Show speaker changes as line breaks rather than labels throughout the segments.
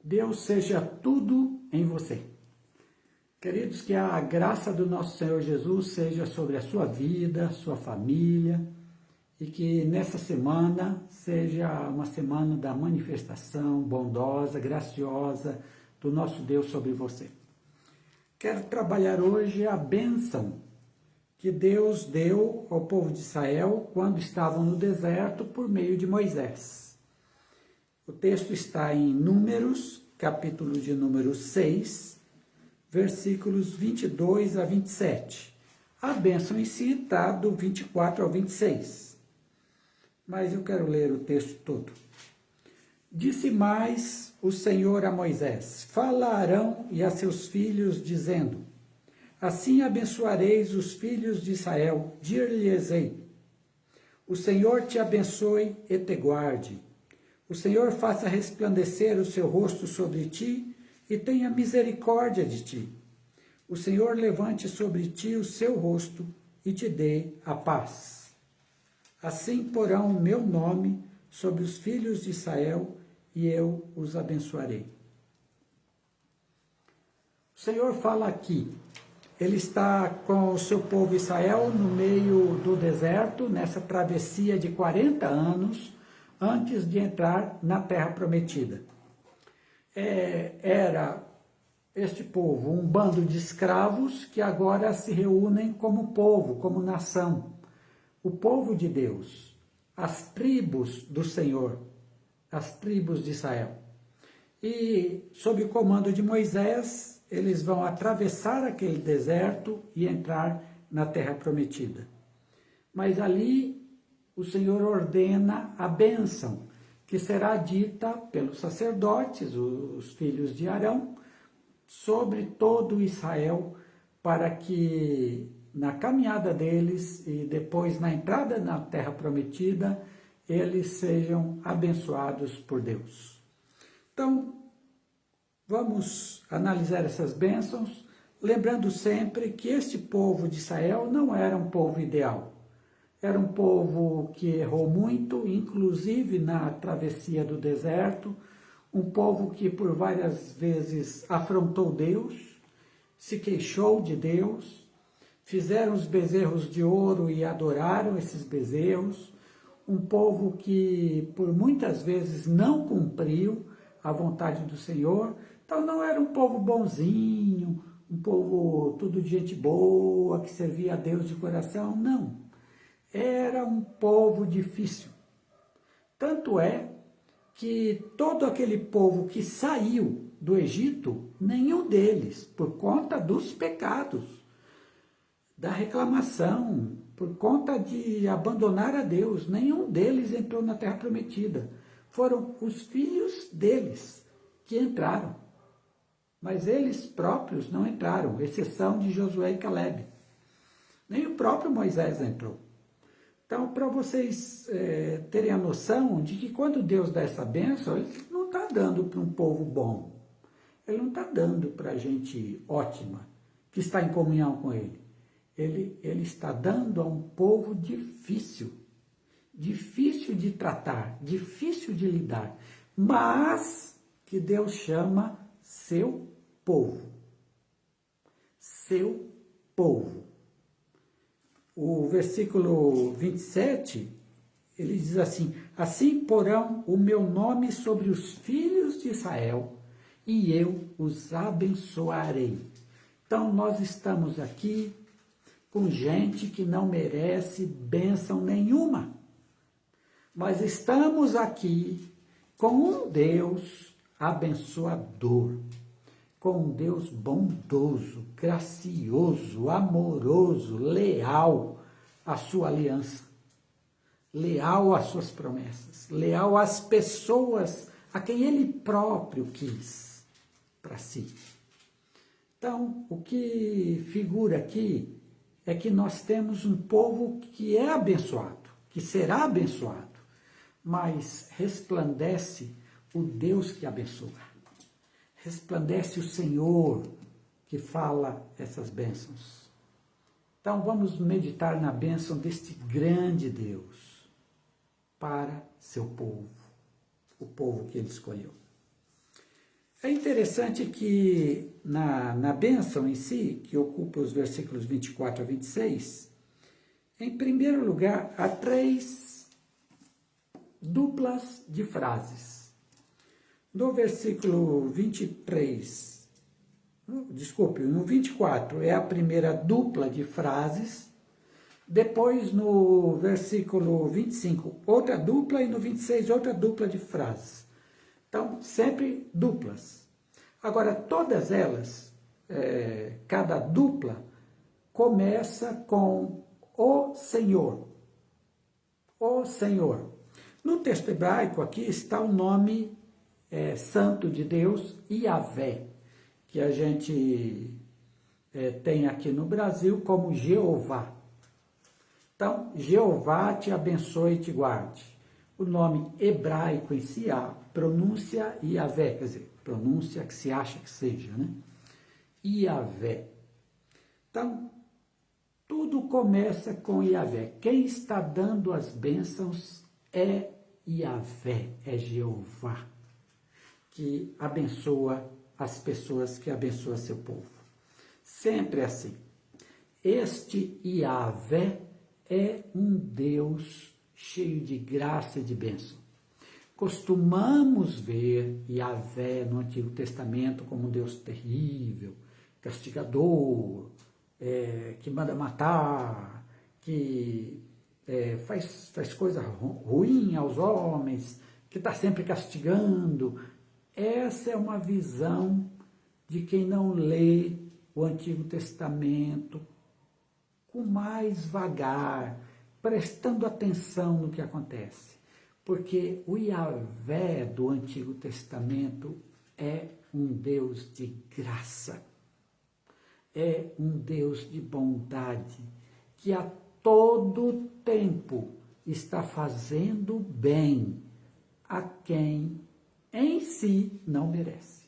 Deus seja tudo em você. Queridos, que a graça do nosso Senhor Jesus seja sobre a sua vida, sua família, e que nessa semana seja uma semana da manifestação bondosa, graciosa do nosso Deus sobre você. Quero trabalhar hoje a bênção que Deus deu ao povo de Israel quando estavam no deserto por meio de Moisés. O texto está em Números, capítulo de número 6, versículos 22 a 27. A bênção em si está do 24 ao 26. Mas eu quero ler o texto todo. Disse mais o Senhor a Moisés: Fala a Arão e a seus filhos, dizendo: Assim abençoareis os filhos de Israel, dir-lhes-ei: O Senhor te abençoe e te guarde. O Senhor faça resplandecer o seu rosto sobre ti e tenha misericórdia de ti. O Senhor levante sobre ti o seu rosto e te dê a paz. Assim porão o meu nome sobre os filhos de Israel e eu os abençoarei. O Senhor fala aqui, ele está com o seu povo Israel no meio do deserto, nessa travessia de 40 anos, antes de entrar na terra prometida. Era este povo um bando de escravos que agora se reúnem como povo, como nação. O povo de Deus, as tribos do Senhor, as tribos de Israel. E, sob o comando de Moisés, eles vão atravessar aquele deserto e entrar na terra prometida. Mas ali, o Senhor ordena a bênção, que será dita pelos sacerdotes, os filhos de Arão, sobre todo Israel, para que na caminhada deles e depois na entrada na terra prometida, eles sejam abençoados por Deus. Então, vamos analisar essas bênçãos, lembrando sempre que este povo de Israel não era um povo ideal. Era um povo que errou muito, inclusive na travessia do deserto, um povo que por várias vezes afrontou Deus, se queixou de Deus, fizeram os bezerros de ouro e adoraram esses bezerros, um povo que por muitas vezes não cumpriu a vontade do Senhor. Então não era um povo bonzinho, um povo tudo de gente boa, que servia a Deus de coração, não. Era um povo difícil. Tanto é que todo aquele povo que saiu do Egito, nenhum deles, por conta dos pecados, da reclamação, por conta de abandonar a Deus, nenhum deles entrou na terra prometida. Foram os filhos deles que entraram, mas eles próprios não entraram, exceção de Josué e Caleb. Nem o próprio Moisés entrou. Então, para vocês terem a noção de que quando Deus dá essa bênção, Ele não está dando para um povo bom. Ele não está dando para gente ótima, que está em comunhão com Ele. Ele está dando a um povo difícil. Difícil de tratar, difícil de lidar. Mas que Deus chama seu povo. Seu povo. O versículo 27, ele diz assim: Assim porão o meu nome sobre os filhos de Israel, e eu os abençoarei. Então nós estamos aqui com gente que não merece bênção nenhuma. Mas estamos aqui com um Deus abençoador, com um Deus bondoso, gracioso, amoroso, leal à sua aliança, leal às suas promessas, leal às pessoas a quem Ele próprio quis para si. Então, o que figura aqui é que nós temos um povo que é abençoado, que será abençoado, mas resplandece o Deus que abençoa. Resplandece o Senhor que fala essas bênçãos. Então vamos meditar na bênção deste grande Deus para seu povo, o povo que Ele escolheu. É interessante que na bênção em si, que ocupa os versículos 24 a 26, em primeiro lugar, há 3 duplas de frases. No versículo 23, desculpe, no 24 é a primeira dupla de frases, depois no versículo 25 outra dupla e no 26 outra dupla de frases. Então, sempre duplas. Agora, todas elas, cada dupla, começa com o Senhor. O Senhor. No texto hebraico aqui está o nome santo de Deus, Yahvé, que a gente tem aqui no Brasil como Jeová. Então, Jeová te abençoe e te guarde. O nome hebraico em si, a pronúncia Yahvé, quer dizer, pronúncia que se acha que seja, né? Yahvé. Então, tudo começa com Yahvé. Quem está dando as bênçãos é Yahvé, é Jeová, que abençoa as pessoas, que abençoa seu povo. Sempre assim. Este Yahvé é um Deus cheio de graça e de bênção. Costumamos ver Yahvé no Antigo Testamento como um Deus terrível, castigador, que manda matar, que faz coisa ruim aos homens, que está sempre castigando. Essa é uma visão de quem não lê o Antigo Testamento com mais vagar, prestando atenção no que acontece. Porque o Yahvé do Antigo Testamento é um Deus de graça, é um Deus de bondade, que a todo tempo está fazendo bem a quem em si não merece.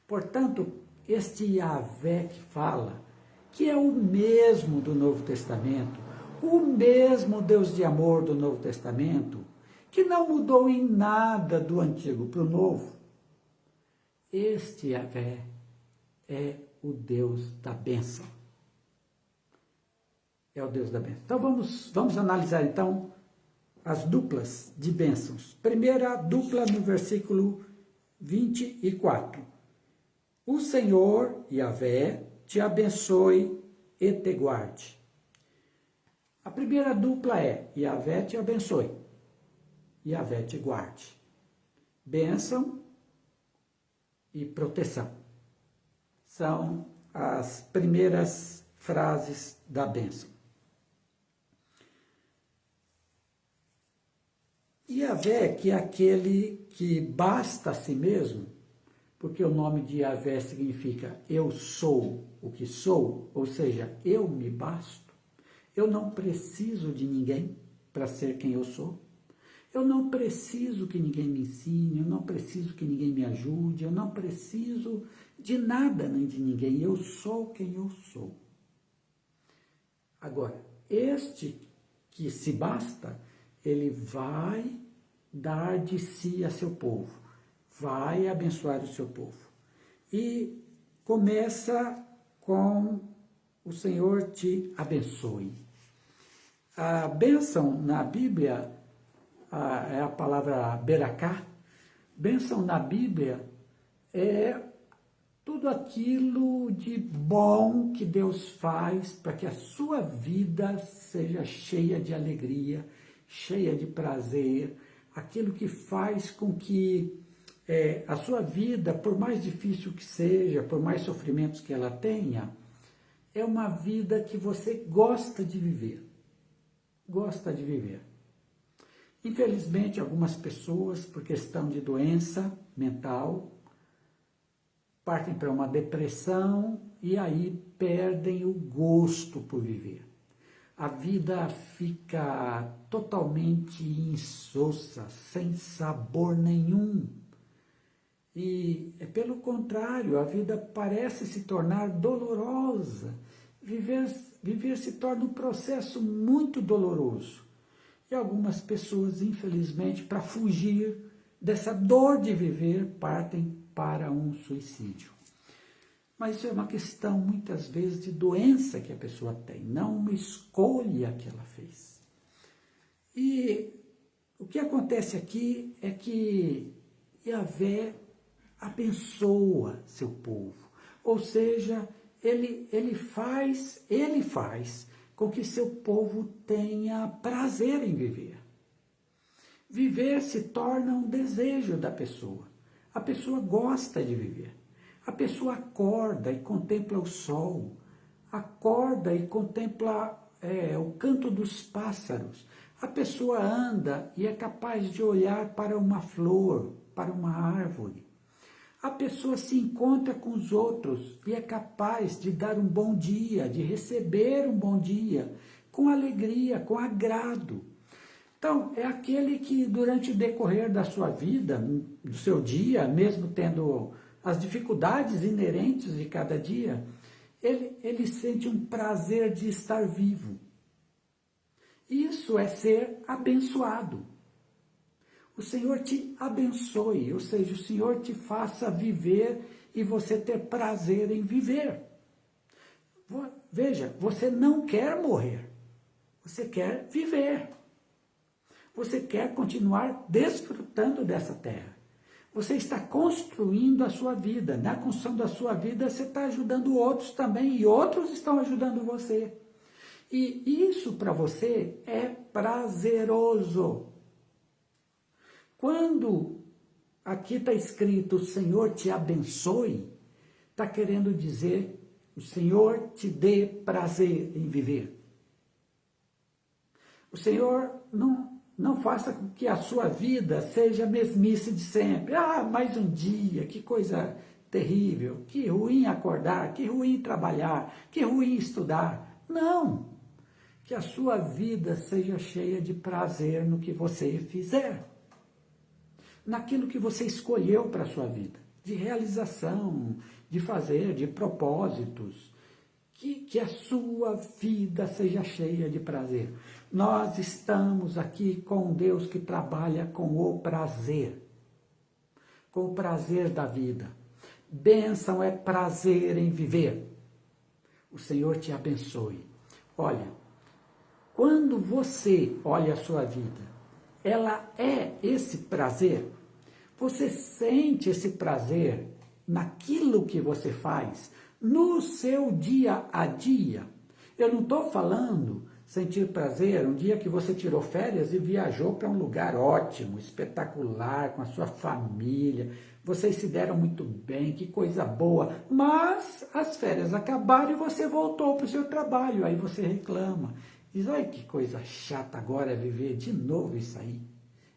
Portanto, este Yahvé que fala, que é o mesmo do Novo Testamento, o mesmo Deus de amor do Novo Testamento, que não mudou em nada do Antigo para o Novo, este Yahvé é o Deus da bênção. É o Deus da bênção. Então vamos analisar então as duplas de bênçãos. Primeira dupla no versículo 24. O Senhor, Yahvé, te abençoe e te guarde. A primeira dupla é Yahvé te abençoe, Yahvé te guarde. Bênção e proteção são as primeiras frases da bênção. Yahvé, que é aquele que basta a si mesmo, porque o nome de Yahvé significa eu sou o que sou, ou seja, eu me basto. Eu não preciso de ninguém para ser quem eu sou. Eu não preciso que ninguém me ensine, eu não preciso que ninguém me ajude, eu não preciso de nada nem de ninguém. Eu sou quem eu sou. Agora, este que se basta, ele vai dar de si a seu povo, vai abençoar o seu povo. E começa com o Senhor te abençoe. A bênção na Bíblia é a palavra beraká. Bênção na Bíblia é tudo aquilo de bom que Deus faz para que a sua vida seja cheia de alegria, cheia de prazer, aquilo que faz com que a sua vida, por mais difícil que seja, por mais sofrimentos que ela tenha, é uma vida que você gosta de viver. Gosta de viver. Infelizmente, algumas pessoas, por questão de doença mental, partem para uma depressão e aí perdem o gosto por viver. A vida fica totalmente insossa, sem sabor nenhum. E, pelo contrário, a vida parece se tornar dolorosa. Viver se torna um processo muito doloroso. E algumas pessoas, infelizmente, para fugir dessa dor de viver, partem para um suicídio. Mas isso é uma questão, muitas vezes, de doença que a pessoa tem, não uma escolha que ela fez. E o que acontece aqui é que Yahvé abençoa seu povo. Ou seja, ele faz com que seu povo tenha prazer em viver. Viver se torna um desejo da pessoa. A pessoa gosta de viver. A pessoa acorda e contempla o sol, acorda e contempla o canto dos pássaros. A pessoa anda e é capaz de olhar para uma flor, para uma árvore. A pessoa se encontra com os outros e é capaz de dar um bom dia, de receber um bom dia, com alegria, com agrado. Então, é aquele que durante o decorrer da sua vida, do seu dia, mesmo tendo as dificuldades inerentes de cada dia, ele sente um prazer de estar vivo. Isso é ser abençoado. O Senhor te abençoe, ou seja, o Senhor te faça viver e você ter prazer em viver. Veja, você não quer morrer, você quer viver. Você quer continuar desfrutando dessa terra. Você está construindo a sua vida. Na construção da sua vida, você está ajudando outros também, e outros estão ajudando você. E isso para você é prazeroso. Quando aqui está escrito, o Senhor te abençoe, está querendo dizer, o Senhor te dê prazer em viver. O Senhor não faça com que a sua vida seja a mesmice de sempre. Ah, mais um dia, que coisa terrível, que ruim acordar, que ruim trabalhar, que ruim estudar. Não, que a sua vida seja cheia de prazer no que você fizer, naquilo que você escolheu para a sua vida, de realização, de fazer, de propósitos. Que a sua vida seja cheia de prazer. Nós estamos aqui com Deus que trabalha com o prazer da vida. Bênção é prazer em viver. O Senhor te abençoe. Olha, quando você olha a sua vida, ela é esse prazer. Você sente esse prazer naquilo que você faz, no seu dia a dia. Eu não estou falando sentir prazer um dia que você tirou férias e viajou para um lugar ótimo, espetacular, com a sua família, vocês se deram muito bem, que coisa boa, mas as férias acabaram e você voltou para o seu trabalho, aí você reclama, diz, olha que coisa chata agora é viver de novo isso aí,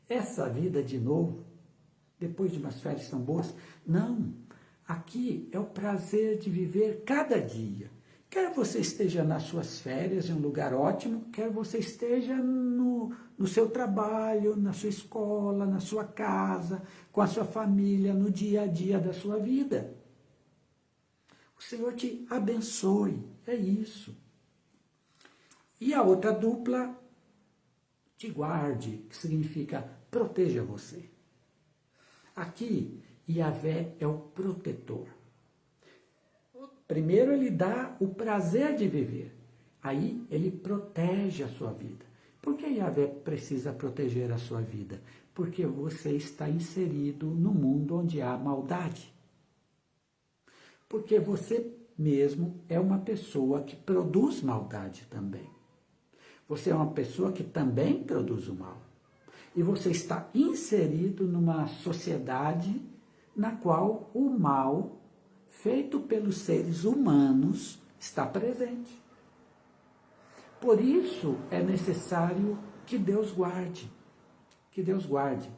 essa vida de novo, depois de umas férias tão boas. Não, aqui é o prazer de viver cada dia. Quer você esteja nas suas férias, em um lugar ótimo, quer você esteja no seu trabalho, na sua escola, na sua casa, com a sua família, no dia a dia da sua vida. O Senhor te abençoe, é isso. E a outra dupla, te guarde, que significa proteja você. Aqui, Yahvé é o protetor. Primeiro ele dá o prazer de viver, aí ele protege a sua vida. Por que Yahvé precisa proteger a sua vida? Porque você está inserido no mundo onde há maldade. Porque você mesmo é uma pessoa que produz maldade também. Você é uma pessoa que também produz o mal. E você está inserido numa sociedade na qual o mal feito pelos seres humanos está presente. Por isso é necessário que Deus guarde. Que Deus guarde.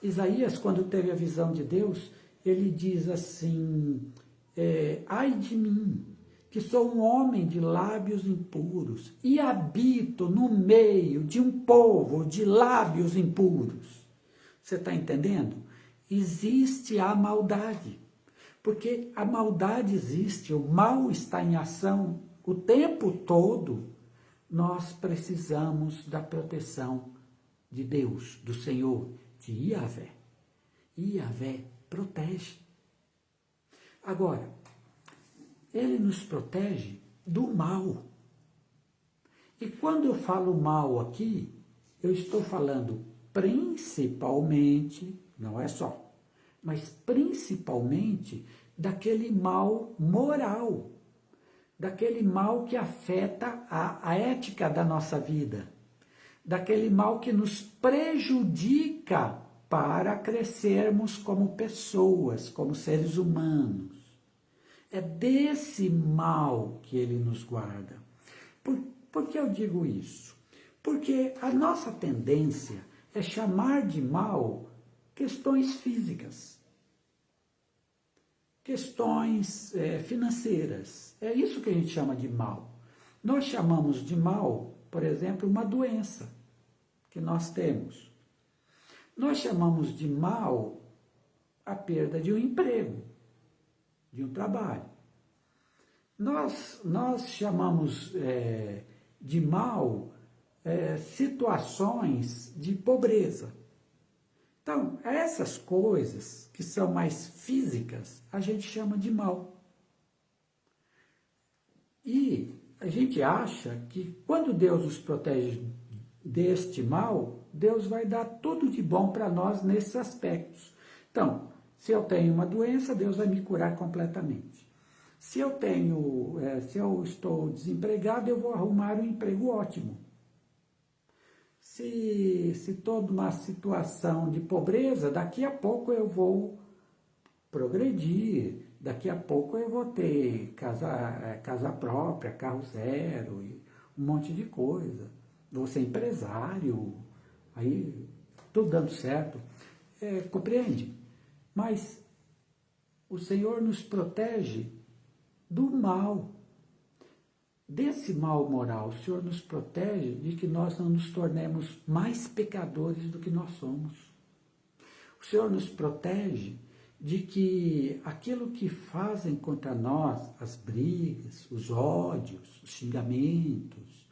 Isaías, quando teve a visão de Deus, ele diz assim, ai de mim, que sou um homem de lábios impuros e habito no meio de um povo de lábios impuros. Você está entendendo? Existe a maldade. Porque a maldade existe, o mal está em ação o tempo todo. Nós precisamos da proteção de Deus, do Senhor, de Yahvé. Yahvé protege. Agora, ele nos protege do mal. E quando eu falo mal aqui, eu estou falando principalmente, não é só, mas principalmente daquele mal moral, daquele mal que afeta a ética da nossa vida, daquele mal que nos prejudica para crescermos como pessoas, como seres humanos. É desse mal que ele nos guarda. Por que eu digo isso? Porque a nossa tendência é chamar de mal questões físicas, questões financeiras. É isso que a gente chama de mal. Nós chamamos de mal, por exemplo, uma doença que nós temos. Nós chamamos de mal a perda de um emprego, de um trabalho. Nós chamamos de mal situações de pobreza. Então, essas coisas que são mais físicas, a gente chama de mal. E a gente acha que quando Deus nos protege deste mal, Deus vai dar tudo de bom para nós nesses aspectos. Então, se eu tenho uma doença, Deus vai me curar completamente. Se eu estou desempregado, eu vou arrumar um emprego ótimo. Se estou numa situação de pobreza, daqui a pouco eu vou progredir, daqui a pouco eu vou ter casa própria, carro zero, e um monte de coisa. Vou ser empresário, aí tudo dando certo. Compreende? Mas o Senhor nos protege do mal. Desse mal moral, o Senhor nos protege de que nós não nos tornemos mais pecadores do que nós somos. O Senhor nos protege de que aquilo que fazem contra nós, as brigas, os ódios, os xingamentos,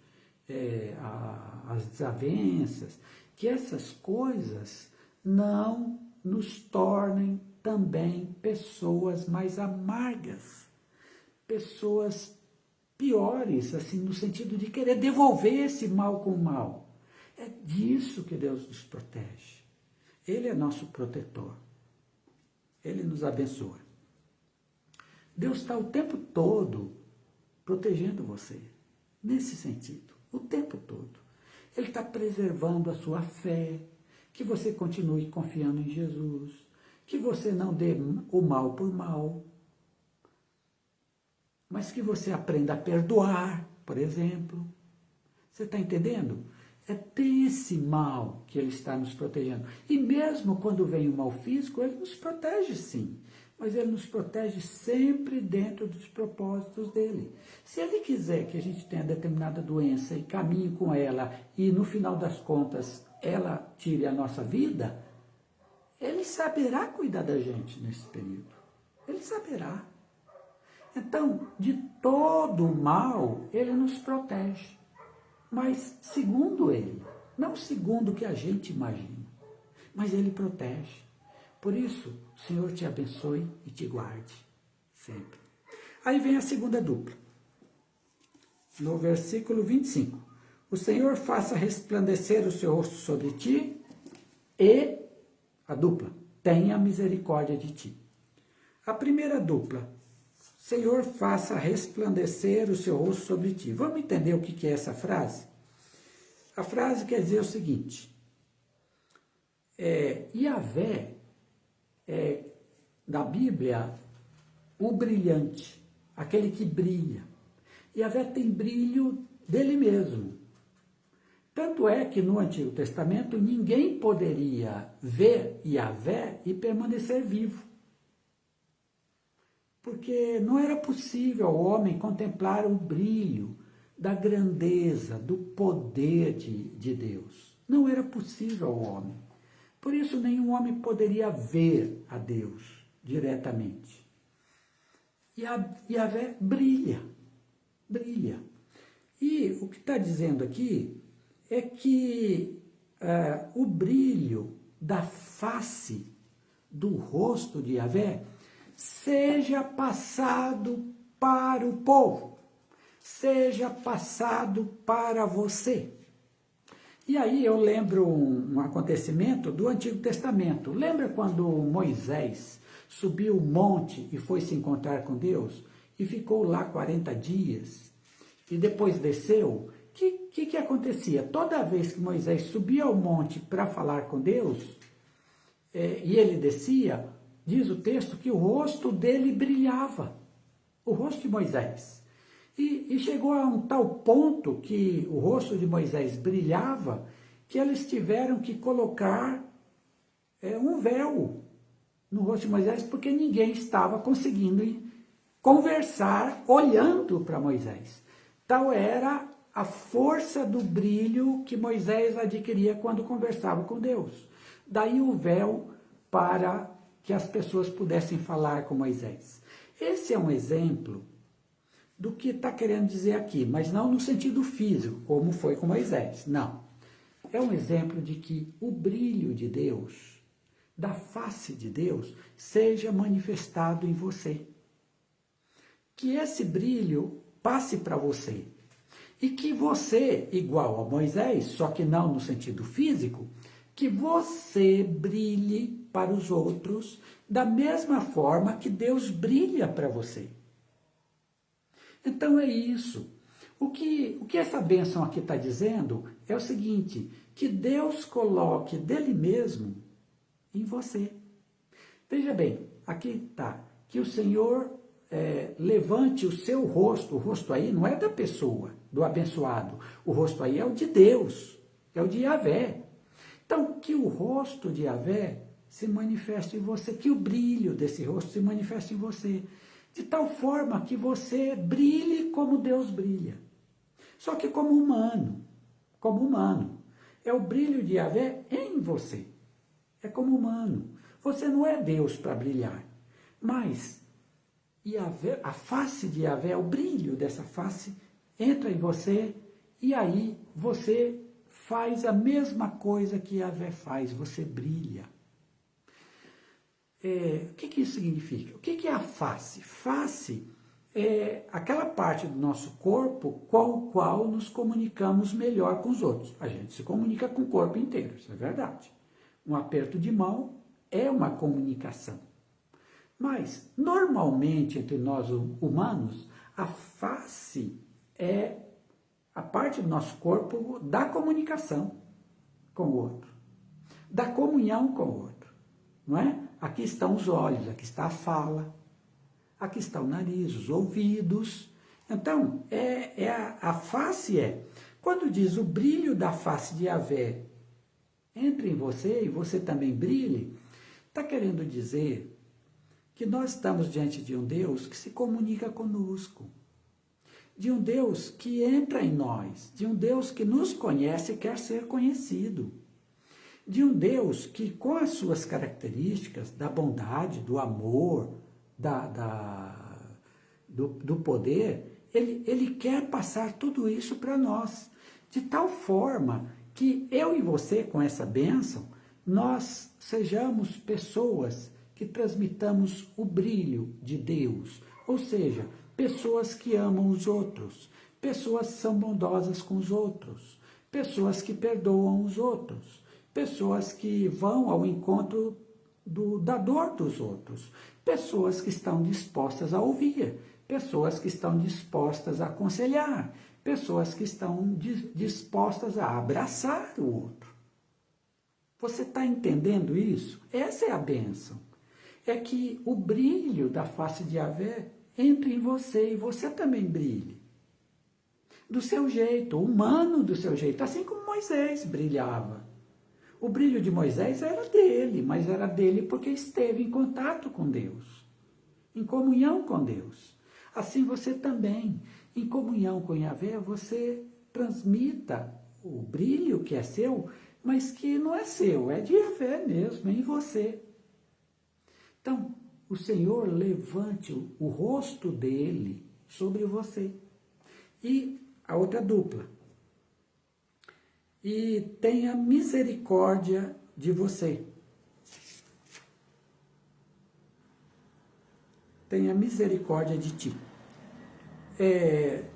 as desavenças, que essas coisas não nos tornem também pessoas mais amargas, pessoas piores, assim, no sentido de querer devolver esse mal com o mal. É disso que Deus nos protege. Ele é nosso protetor. Ele nos abençoa. Deus está o tempo todo protegendo você, nesse sentido, o tempo todo. Ele está preservando a sua fé, que você continue confiando em Jesus, que você não dê o mal por mal, mas que você aprenda a perdoar, por exemplo. Você está entendendo? É desse mal que ele está nos protegendo. E mesmo quando vem o mal físico, ele nos protege sim. Mas ele nos protege sempre dentro dos propósitos dele. Se ele quiser que a gente tenha determinada doença e caminhe com ela, e no final das contas ela tire a nossa vida, ele saberá cuidar da gente nesse período. Ele saberá. Então, de todo o mal, ele nos protege. Mas segundo ele, não segundo o que a gente imagina, mas ele protege. Por isso, o Senhor te abençoe e te guarde, sempre. Aí vem a segunda dupla, no versículo 25. O Senhor faça resplandecer o seu rosto sobre ti e, a dupla, tenha misericórdia de ti. A primeira dupla, Senhor, faça resplandecer o seu rosto sobre ti. Vamos entender o que é essa frase? A frase quer dizer o seguinte, Yahvé é, na Bíblia, o brilhante, aquele que brilha. Yahvé tem brilho dele mesmo. Tanto é que no Antigo Testamento ninguém poderia ver Yahvé e permanecer vivo. Porque não era possível ao homem contemplar o brilho da grandeza, do poder de Deus. Não era possível ao homem. Por isso, nenhum homem poderia ver a Deus diretamente. E Yahvé brilha, brilha. E o que está dizendo aqui é que o brilho da face do rosto de Yahvé seja passado para o povo, seja passado para você. E aí eu lembro um acontecimento do Antigo Testamento. Lembra quando Moisés subiu o monte e foi se encontrar com Deus? E ficou lá 40 dias. E depois desceu. O que acontecia? Toda vez que Moisés subia ao monte para falar com Deus, e ele descia, diz o texto que o rosto dele brilhava. O rosto de Moisés. E chegou a um tal ponto que o rosto de Moisés brilhava, que eles tiveram que colocar um véu no rosto de Moisés, porque ninguém estava conseguindo conversar olhando para Moisés. Tal era a força do brilho que Moisés adquiria quando conversava com Deus. Daí o véu para que as pessoas pudessem falar com Moisés. Esse é um exemplo do que está querendo dizer aqui, mas não no sentido físico, como foi com Moisés, não. É um exemplo de que o brilho de Deus, da face de Deus, seja manifestado em você. Que esse brilho passe para você. E que você, igual a Moisés, só que não no sentido físico, que você brilhe para os outros da mesma forma que Deus brilha para você. Então é isso. O que essa bênção aqui está dizendo é o seguinte, que Deus coloque dele mesmo em você. Veja bem, aqui está, que o Senhor levante o seu rosto, o rosto aí não é da pessoa, do abençoado, o rosto aí é o de Deus, é o de Yahvé. Então, que o rosto de Yahvé se manifeste em você, que o brilho desse rosto se manifeste em você, de tal forma que você brilhe como Deus brilha. Só que como humano. É o brilho de Yahvé em você. É como humano. Você não é Deus para brilhar. Mas Yahvé, a face de Yahvé, o brilho dessa face entra em você e aí você faz a mesma coisa que Yahvé faz. Você brilha. O que isso significa? O que é a face? Face é aquela parte do nosso corpo com o qual nos comunicamos melhor com os outros. A gente se comunica com o corpo inteiro, isso é verdade. Um aperto de mão é uma comunicação. Mas, normalmente, entre nós humanos, a face é a parte do nosso corpo da comunicação com o outro, da comunhão com o outro, não é? Aqui estão os olhos, aqui está a fala, aqui está o nariz, os ouvidos. Então, a face quando diz o brilho da face de Yahvé entre em você e você também brilhe, está querendo dizer que nós estamos diante de um Deus que se comunica conosco, de um Deus que entra em nós, de um Deus que nos conhece e quer ser conhecido, de um Deus que, com as suas características da bondade, do amor, do poder, ele quer passar tudo isso para nós, de tal forma que eu e você, com essa bênção, nós sejamos pessoas que transmitamos o brilho de Deus, ou seja, pessoas que amam os outros, pessoas que são bondosas com os outros, pessoas que perdoam os outros, pessoas que vão ao encontro da dor dos outros, pessoas que estão dispostas a ouvir, pessoas que estão dispostas a aconselhar, pessoas que estão dispostas a abraçar o outro. Você está entendendo isso? Essa é a bênção. É que o brilho da face de Yahvé entre em você e você também brilhe. Do seu jeito, humano do seu jeito, assim como Moisés brilhava. O brilho de Moisés era dele, mas era dele porque esteve em contato com Deus, em comunhão com Deus. Assim você também, em comunhão com Yahvé, você transmita o brilho que é seu, mas que não é seu, é de Yahvé mesmo, é em você. Então, o Senhor levante o rosto dele sobre você. E a outra dupla. E tenha misericórdia de você. tenha misericórdia de ti.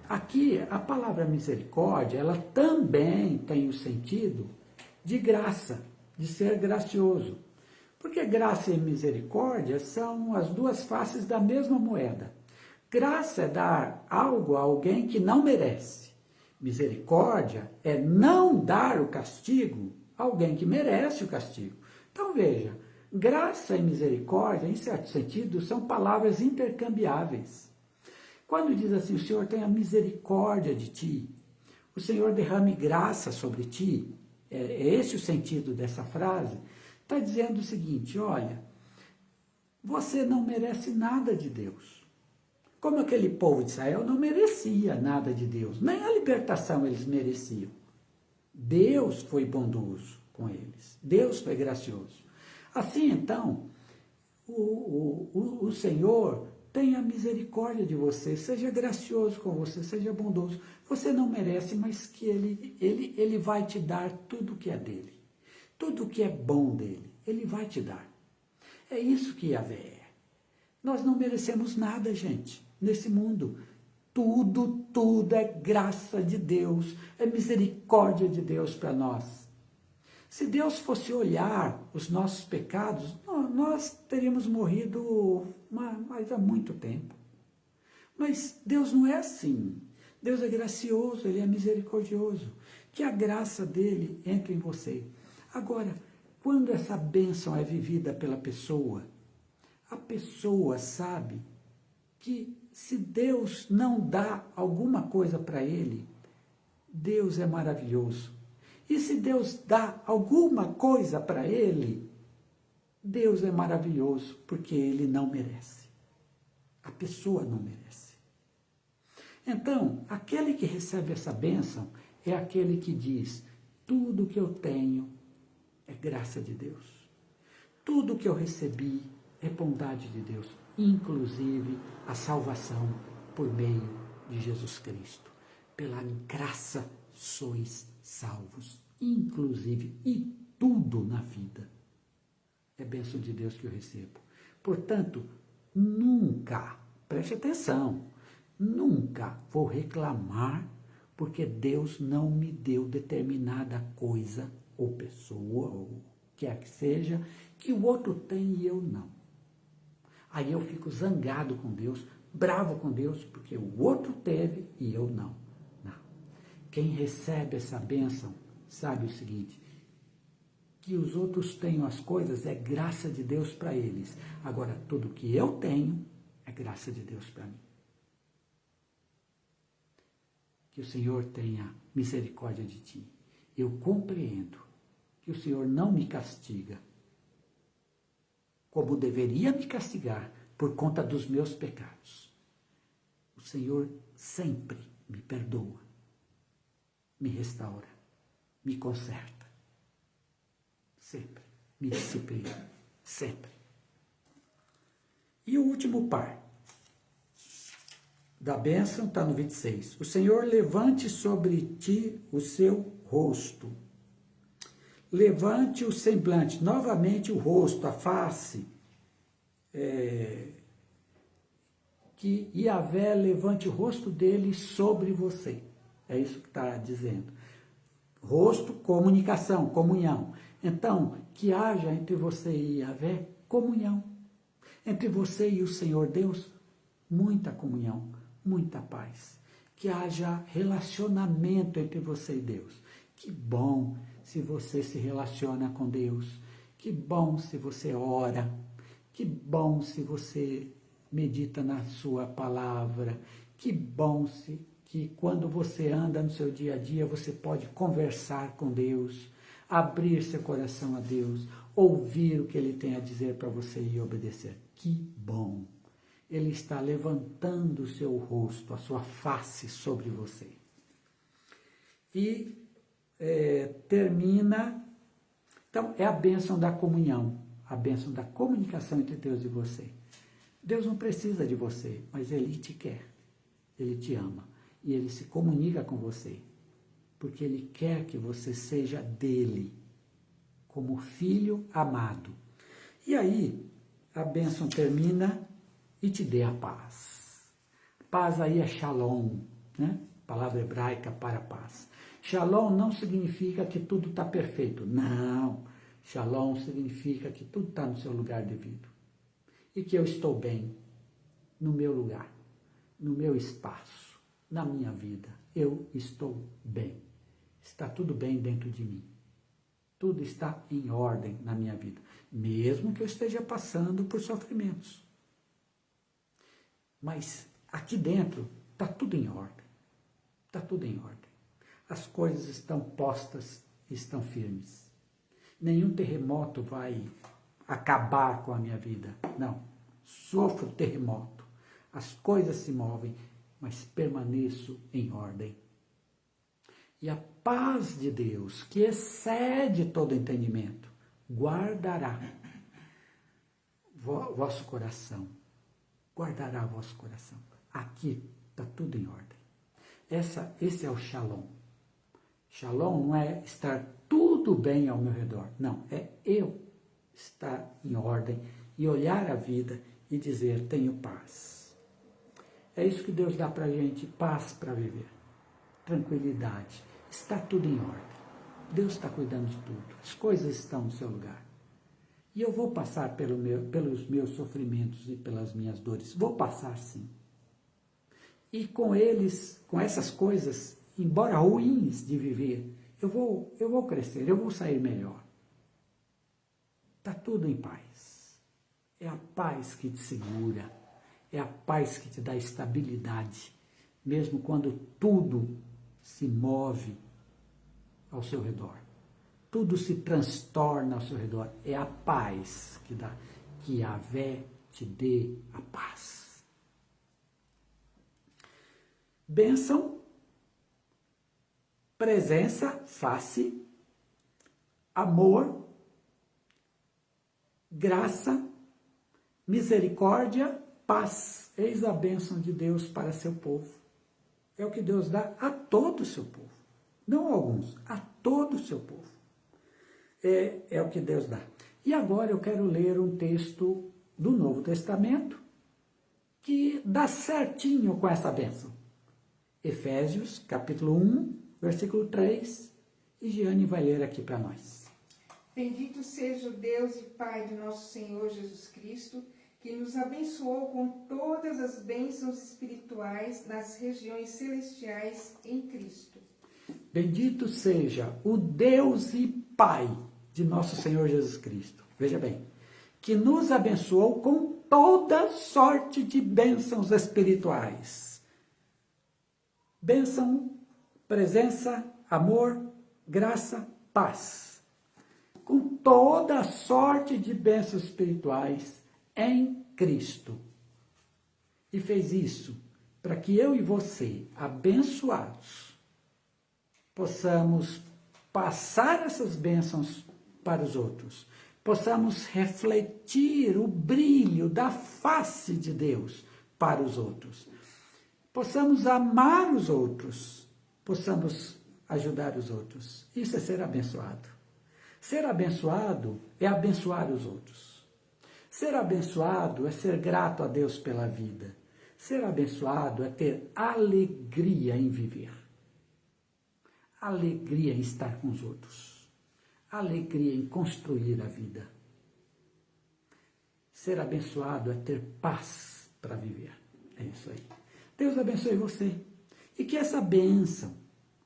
Aqui, a palavra misericórdia, ela também tem o sentido de graça, de ser gracioso. Porque graça e misericórdia são as duas faces da mesma moeda. Graça é dar algo a alguém que não merece. Misericórdia é não dar o castigo a alguém que merece o castigo. Então veja, graça e misericórdia, em certo sentido, são palavras intercambiáveis. Quando diz assim, o Senhor tenha misericórdia de ti, o Senhor derrame graça sobre ti, é esse o sentido dessa frase, está dizendo o seguinte, olha, você não merece nada de Deus. Como aquele povo de Israel não merecia nada de Deus, nem a libertação eles mereciam. Deus foi bondoso com eles, Deus foi gracioso. Assim, então, o Senhor tenha misericórdia de você, seja gracioso com você, seja bondoso. Você não merece, mas que ele vai te dar tudo que é dele. Tudo que é bom dele, ele vai te dar. É isso que Yahvé é. Nós não merecemos nada, gente, nesse mundo. Tudo é graça de Deus, é misericórdia de Deus para nós. Se Deus fosse olhar os nossos pecados, nós teríamos morrido mas há muito tempo. Mas Deus não é assim. Deus é gracioso, Ele é misericordioso. Que a graça dele entre em você. Agora, quando essa bênção é vivida pela pessoa, a pessoa sabe que se Deus não dá alguma coisa para ele, Deus é maravilhoso. E se Deus dá alguma coisa para ele, Deus é maravilhoso, porque ele não merece. A pessoa não merece. Então, aquele que recebe essa bênção é aquele que diz, tudo que eu tenho é graça de Deus. Tudo que eu recebi é bondade de Deus, inclusive a salvação por meio de Jesus Cristo. Pela graça sois salvos, inclusive, e tudo na vida. É bênção de Deus que eu recebo. Portanto, nunca, preste atenção, nunca vou reclamar porque Deus não me deu determinada coisa, ou pessoa, ou quer que seja, que o outro tem e eu não. Aí eu fico zangado com Deus, bravo com Deus, porque o outro teve e eu não. Quem recebe essa bênção sabe o seguinte, que os outros tenham as coisas é graça de Deus para eles. Agora, tudo que eu tenho é graça de Deus para mim. Que o Senhor tenha misericórdia de ti. Eu compreendo que o Senhor não me castiga como deveria me castigar por conta dos meus pecados. O Senhor sempre me perdoa, me restaura, me conserta, sempre, me disciplina, sempre. E o último par da bênção está no 26. O Senhor levante sobre ti o seu rosto. Levante o semblante, novamente o rosto, a face. Que Yahvé levante o rosto dele sobre você. É isso que está dizendo. Rosto, comunicação, comunhão. Então, que haja entre você e Yahvé comunhão. Entre você e o Senhor Deus, muita comunhão, muita paz. Que haja relacionamento entre você e Deus. Que bom se você se relaciona com Deus. Que bom se você ora. Que bom se você medita na sua palavra. Que bom que quando você anda no seu dia a dia, você pode conversar com Deus, abrir seu coração a Deus, ouvir o que Ele tem a dizer para você e obedecer. Que bom! Ele está levantando o seu rosto, a sua face sobre você. E termina, então é a bênção da comunhão, a bênção da comunicação entre Deus e você. Deus não precisa de você, mas Ele te quer, Ele te ama e Ele se comunica com você, porque Ele quer que você seja dele, como filho amado. E aí, a bênção termina e te dê a paz. Paz aí é shalom, né? Palavra hebraica para paz. Shalom não significa que tudo está perfeito. Não. Shalom significa que tudo está no seu lugar devido. E que eu estou bem no meu lugar, no meu espaço, na minha vida. Eu estou bem. Está tudo bem dentro de mim. Tudo está em ordem na minha vida. Mesmo que eu esteja passando por sofrimentos. Mas aqui dentro está tudo em ordem. Está tudo em ordem. As coisas estão postas e estão firmes. Nenhum terremoto vai acabar com a minha vida. Não. Sofro terremoto. As coisas se movem, mas permaneço em ordem. E a paz de Deus, que excede todo entendimento, guardará vosso coração. Guardará vosso coração. Aqui está tudo em ordem. Esse é o shalom. Shalom não é estar tudo bem ao meu redor. Não, é eu estar em ordem e olhar a vida e dizer, tenho paz. É isso que Deus dá para a gente, paz para viver. Tranquilidade. Está tudo em ordem. Deus está cuidando de tudo. As coisas estão no seu lugar. E eu vou passar pelos meus sofrimentos e pelas minhas dores. Vou passar sim. E com eles, com essas coisas, embora ruins de viver, eu vou crescer, eu vou sair melhor. Está tudo em paz. É a paz que te segura. É a paz que te dá estabilidade. Mesmo quando tudo se move ao seu redor. Tudo se transtorna ao seu redor. É a paz que dá. Que Yahvé te dê a paz. Bênção, presença, face, amor, graça, misericórdia, paz. Eis a bênção de Deus para seu povo. É o que Deus dá a todo o seu povo. Não a alguns, a todo o seu povo. É o que Deus dá. E agora eu quero ler um texto do Novo Testamento que dá certinho com essa bênção. Efésios, capítulo 1, versículo 3. E Giane vai ler aqui para nós.
Bendito seja o Deus e Pai de nosso Senhor Jesus Cristo, que nos abençoou com todas as bênçãos espirituais nas regiões celestiais em Cristo.
Bendito seja o Deus e Pai de nosso Senhor Jesus Cristo. Veja bem, que nos abençoou com toda sorte de bênçãos espirituais. Bênção, presença, amor, graça, paz. Com toda sorte de bênçãos espirituais em Cristo. E fez isso para que eu e você, abençoados, possamos passar essas bênçãos para os outros. Possamos refletir o brilho da face de Deus para os outros. Possamos amar os outros. Possamos ajudar os outros. Isso é ser abençoado. Ser abençoado é abençoar os outros. Ser abençoado é ser grato a Deus pela vida. Ser abençoado é ter alegria em viver. Alegria em estar com os outros. Alegria em construir a vida. Ser abençoado é ter paz para viver. É isso aí. Deus abençoe você. E que essa bênção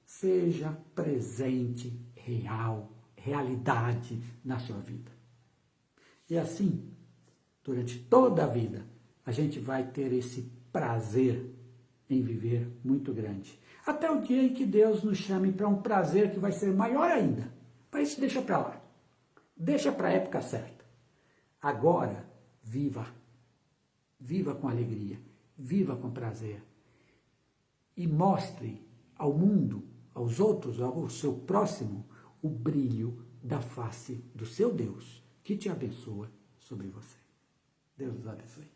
seja presente, real, realidade na sua vida. E assim, durante toda a vida, a gente vai ter esse prazer em viver muito grande. Até o dia em que Deus nos chame para um prazer que vai ser maior ainda. Para isso, deixa para lá. Deixa para a época certa. Agora, viva. Viva com alegria. Viva com prazer. E mostre ao mundo, aos outros, ao seu próximo, o brilho da face do seu Deus, que te abençoa sobre você. Deus os abençoe.